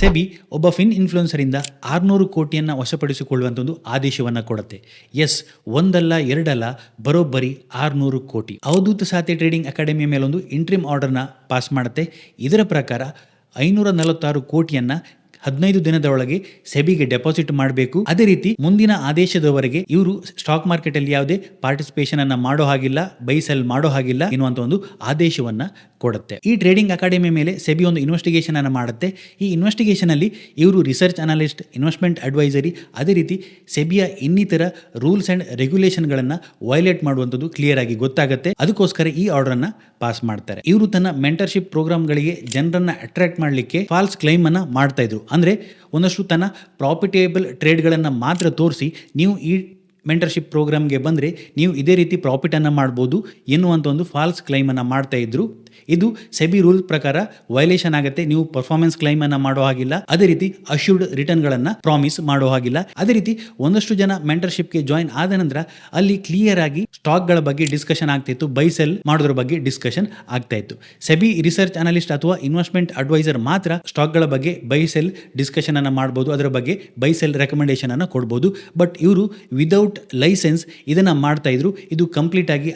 SEBI ಒಬ್ಬ fin ಇನ್ಫ್ಲುಯೆನ್ಸರಿಂದ 600 ಕೋಟಿಯನ್ನು ವಶಪಡಿಸಿಕೊಳ್ಳುವಂಥ ಒಂದು ಆದೇಶವನ್ನು ಕೊಡುತ್ತೆ. ಎಸ್, ಒಂದಲ್ಲ ಎರಡಲ್ಲ, ಬರೋಬ್ಬರಿ 600 ಕೋಟಿ. ಅವಧೂತ ಸಾತೆ ಟ್ರೇಡಿಂಗ್ ಅಕಾಡೆಮಿಯ ಮೇಲೊಂದು ಇಂಟ್ರಿಮ್ ಆರ್ಡರ್ನ ಪಾಸ್ ಮಾಡುತ್ತೆ. ಇದರ ಪ್ರಕಾರ 546 ಕೋಟಿಯನ್ನು 15 ದಿನದ ಒಳಗೆ ಸೆಬಿಗೆ ಡೆಪಾಸಿಟ್ ಮಾಡಬೇಕು. ಅದೇ ರೀತಿ ಮುಂದಿನ ಆದೇಶದವರೆಗೆ ಇವರು ಸ್ಟಾಕ್ ಮಾರ್ಕೆಟ್ ಅಲ್ಲಿ ಯಾವುದೇ ಪಾರ್ಟಿಸಿಪೇಷನ್ ಅನ್ನ ಮಾಡೋ ಹಾಗಿಲ್ಲ, ಬೈ ಸೆಲ್ ಮಾಡೋ ಹಾಗಿಲ್ಲ ಎನ್ನುವಂತ ಒಂದು ಆದೇಶವನ್ನ ಕೊಡುತ್ತೆ. ಈ ಟ್ರೇಡಿಂಗ್ ಅಕಾಡೆಮಿ ಮೇಲೆ ಸೆಬಿ ಒಂದು ಇನ್ವೆಸ್ಟಿಗೇಷನ್ ಅನ್ನು ಮಾಡುತ್ತೆ. ಈ ಇನ್ವೆಸ್ಟಿಗೇಷನ್ ಅಲ್ಲಿ ಇವರು ರಿಸರ್ಚ್ ಅನಾಲಿಸ್ಟ್, ಇನ್ವೆಸ್ಟ್ಮೆಂಟ್ ಅಡ್ವೈಸರಿ, ಅದೇ ರೀತಿ ಸೆಬಿಯ ಇನ್ನಿತರ ರೂಲ್ಸ್ ಅಂಡ್ ರೆಗ್ಯುಲೇಷನ್ಗಳನ್ನು ವೈಲೇಟ್ ಮಾಡುವಂಥದ್ದು ಕ್ಲಿಯರ್ ಆಗಿ ಗೊತ್ತಾಗುತ್ತೆ. ಅದಕ್ಕೋಸ್ಕರ ಈ ಆರ್ಡರ್ ಅನ್ನ ಪಾಸ್ ಮಾಡ್ತಾರೆ. ಇವರು ತನ್ನ ಮೆಂಟರ್ಶಿಪ್ ಪ್ರೋಗ್ರಾಮ್ಗಳಿಗೆ ಜನರನ್ನ ಅಟ್ರಾಕ್ಟ್ ಮಾಡಲಿಕ್ಕೆ ಫಾಲ್ಸ್ ಕ್ಲೈಮ್ ಅನ್ನ ಮಾಡ್ತಾ ಇದ್ರು. ಅಂದರೆ ಒಂದಷ್ಟು ತನ್ನ ಪ್ರಾಫಿಟೇಬಲ್ ಟ್ರೇಡ್ಗಳನ್ನು ಮಾತ್ರ ತೋರಿಸಿ, ನೀವು ಈ ಮೆಂಟರ್ಶಿಪ್ ಪ್ರೋಗ್ರಾಮ್ಗೆ ಬಂದರೆ ನೀವು ಇದೇ ರೀತಿ ಪ್ರಾಫಿಟನ್ನು ಮಾಡ್ಬೋದು ಎನ್ನುವಂಥ ಒಂದು ಫಾಲ್ಸ್ ಕ್ಲೈಮನ್ನು ಮಾಡ್ತಾ ಇದ್ರು. ಇದು ಸೆಬಿ ರೂಲ್ ಪ್ರಕಾರ ವೈಲೇಷನ್ ಆಗುತ್ತೆ. ನೀವು ಪರ್ಫಾರ್ಮೆನ್ಸ್ ಕ್ಲೈಮನ್ನು ಮಾಡೋ ಹಾಗಿಲ್ಲ, ಅದೇ ರೀತಿ ಅಶ್ಯೂರ್ಡ್ ರಿಟರ್ನ್ಗಳನ್ನು ಪ್ರಾಮಿಸ್ ಮಾಡೋ ಹಾಗಿಲ್ಲ. ಅದೇ ರೀತಿ ಒಂದಷ್ಟು ಜನ ಮೆಂಟರ್ಶಿಪ್ಗೆ ಜಾಯಿನ್ ಆದ ನಂತರ ಅಲ್ಲಿ ಕ್ಲಿಯರ್ ಆಗಿ ಸ್ಟಾಕ್ಗಳ ಬಗ್ಗೆ ಡಿಸ್ಕಷನ್ ಆಗ್ತಿತ್ತು, ಬೈ ಸೆಲ್ ಮಾಡೋದ್ರ ಬಗ್ಗೆ ಡಿಸ್ಕಷನ್ ಆಗ್ತಾ ಇತ್ತು. ಸೆಬಿ ರಿಸರ್ಚ್ ಅನಾಲಿಸ್ಟ್ ಅಥವಾ ಇನ್ವೆಸ್ಟ್ಮೆಂಟ್ ಅಡ್ವೈಸರ್ ಮಾತ್ರ ಸ್ಟಾಕ್ಗಳ ಬಗ್ಗೆ ಬೈ ಸೆಲ್ ಡಿಸ್ಕಷನ್ ಅನ್ನು ಮಾಡ್ಬೋದು, ಅದರ ಬಗ್ಗೆ ಬೈ ಸೆಲ್ ರೆಕಮೆಂಡೇಶನ್ ಅನ್ನು ಕೊಡ್ಬೋದು. ಬಟ್ ಇವರು ವಿದೌಟ್ ಲೈಸೆನ್ಸ್ ಇದನ್ನ ಮಾಡ್ತಾ ಇದ್ರು. ಇದು ಕಂಪ್ಲೀಟ್ ಆಗಿ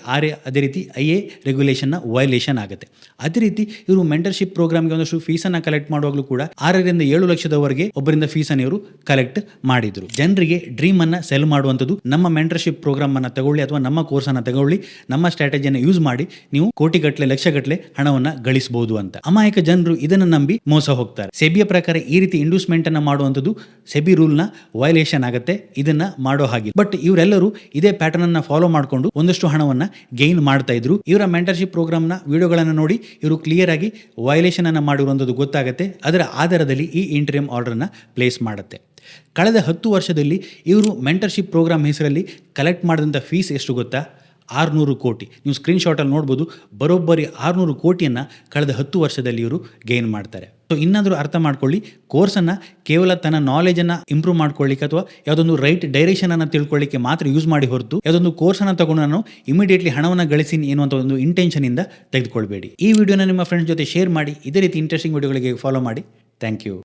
ಅದೇ ರೀತಿ IA ರೆಗ್ಯುಲೇಷನ್ ನ ವೈಲೇಷನ್ ಆಗುತ್ತೆ. ಅದೇ ರೀತಿ ಇವರು ಮೆಂಟರ್ಶಿಪ್ ಪ್ರೋಗ್ರಾಮ್ಗೆ ಒಂದಷ್ಟು ಫೀಸನ್ನು ಕಲೆಕ್ಟ್ ಮಾಡುವಾಗಲೂ ಕೂಡ 6 ರಿಂದ 7 ಲಕ್ಷದವರೆಗೆ ಒಬ್ಬರಿಂದ ಫೀಸನ್ನು ಇವರು ಕಲೆಕ್ಟ್ ಮಾಡಿದ್ರು. ಜನರಿಗೆ ಡ್ರೀಮ್ ಅನ್ನ ಸೆಲ್ ಮಾಡುವಂಥದ್ದು, ನಮ್ಮ ಮೆಂಟರ್ಶಿಪ್ ಪ್ರೋಗ್ರಾಮ್ ಅನ್ನ ತಗೊಳ್ಳಿ ಅಥವಾ ನಮ್ಮ ಕೋರ್ಸ್ ಅನ್ನ ತಗೊಳ್ಳಿ, ನಮ್ಮ ಸ್ಟ್ರಾಟಜಿಯನ್ನು ಯೂಸ್ ಮಾಡಿ ನೀವು ಕೋಟಿಗಟ್ಟಲೆ ಲಕ್ಷಗಟ್ಟಲೆ ಹಣವನ್ನ ಗಳಿಸಬಹುದು ಅಂತ. ಅಮಾಯಕ ಜನರು ಇದನ್ನ ನಂಬಿ ಮೋಸ ಹೋಗ್ತಾರೆ. ಸೆಬಿಯ ಪ್ರಕಾರ ಈ ರೀತಿ ಇಂಡ್ಯೂಸ್ಮೆಂಟ್ ಅನ್ನ ಮಾಡುವಂಥದ್ದು ಸೆಬಿ ರೂಲ್ ನ ವೈಲೇಷನ್ ಆಗುತ್ತೆ. ಇದನ್ನ ಮಾಡೋ ಹಾಗೆ. ಬಟ್ ಇವರೆಲ್ಲರೂ ಇದೇ ಪ್ಯಾಟರ್ನ್ ಅನ್ನ ಫಾಲೋ ಮಾಡಿಕೊಂಡು ಒಂದಷ್ಟು ಹಣವನ್ನ ಗೈನ್ ಮಾಡ್ತಾ ಇದ್ರು. ಇವರ ಮೆಂಟರ್ಶಿಪ್ ಪ್ರೋಗ್ರಾಮ್ ನ ವಿಡಿಯೋಗಳನ್ನು ನೋಡಿ ಇವರು ಕ್ಲಿಯರ್ ಆಗಿ ವೈಲೇಷನ್ ಅನ್ನ ಮಾಡಿರುವಂಥದ್ದು ಗೊತ್ತಾಗುತ್ತೆ. ಅದರ ಆಧಾರದಲ್ಲಿ ಈ ಇಂಟ್ರಿಮ್ ಆರ್ಡರ್ ನ ಪ್ಲೇಸ್ ಮಾಡುತ್ತೆ. ಕಳೆದ 10 ವರ್ಷದಲ್ಲಿ ಇವರು ಮೆಂಟರ್ಶಿಪ್ ಪ್ರೋಗ್ರಾಮ್ ಹೆಸರಲ್ಲಿ ಕಲೆಕ್ಟ್ ಮಾಡಿದಂಥ ಫೀಸ್ ಎಷ್ಟು ಗೊತ್ತಾ? 600 ಕೋಟಿ. ನೀವು ಸ್ಕ್ರೀನ್ಶಾಟಲ್ಲಿ ನೋಡ್ಬೋದು. ಬರೋಬ್ಬರಿ 600 ಕೋಟಿಯನ್ನು ಕಳೆದ 10 ವರ್ಷದಲ್ಲಿ ಇವರು ಗೇನ್ ಮಾಡ್ತಾರೆ. ಸೊ ಇನ್ನಾದರೂ ಅರ್ಥ ಮಾಡ್ಕೊಳ್ಳಿ, ಕೋರ್ಸನ್ನು ಕೇವಲ ತನ್ನ ನಾಲೆಜನ್ನು ಇಂಪ್ರೂವ್ ಮಾಡ್ಕೊಳ್ಳಿಕ್ಕೆ ಅಥವಾ ಯಾವುದೊಂದು ರೈಟ್ ಡೈರೆಕ್ಷನನ್ನು ತಿಳ್ಕೊಳ್ಳಿಕ್ಕೆ ಮಾತ್ರ ಯೂಸ್ ಮಾಡಿ ಹೊರತು ಯಾವುದೊಂದು ಕೋರ್ಸನ್ನು ತಗೊಂಡು ನಾನು ಇಮಿಡಿಯೇಟ್ಲಿ ಹಣವನ್ನು ಗಳಿಸಿನಿ ಎನ್ನುವಂಥ ಒಂದು ಇಂಟೆನ್ಷನಿಂದ ತೆಗೆದುಕೊಳ್ಬೇಡಿ. ಈ ವಿಡಿಯೋನ ನಿಮ್ಮ ಫ್ರೆಂಡ್ಸ್ ಜೊತೆ ಶೇರ್ ಮಾಡಿ. ಇದೇ ರೀತಿ ಇಂಟ್ರೆಸ್ಟಿಂಗ್ ವಿಡಿಯೋಗಳಿಗೆ ಫಾಲೋ ಮಾಡಿ. Thank you.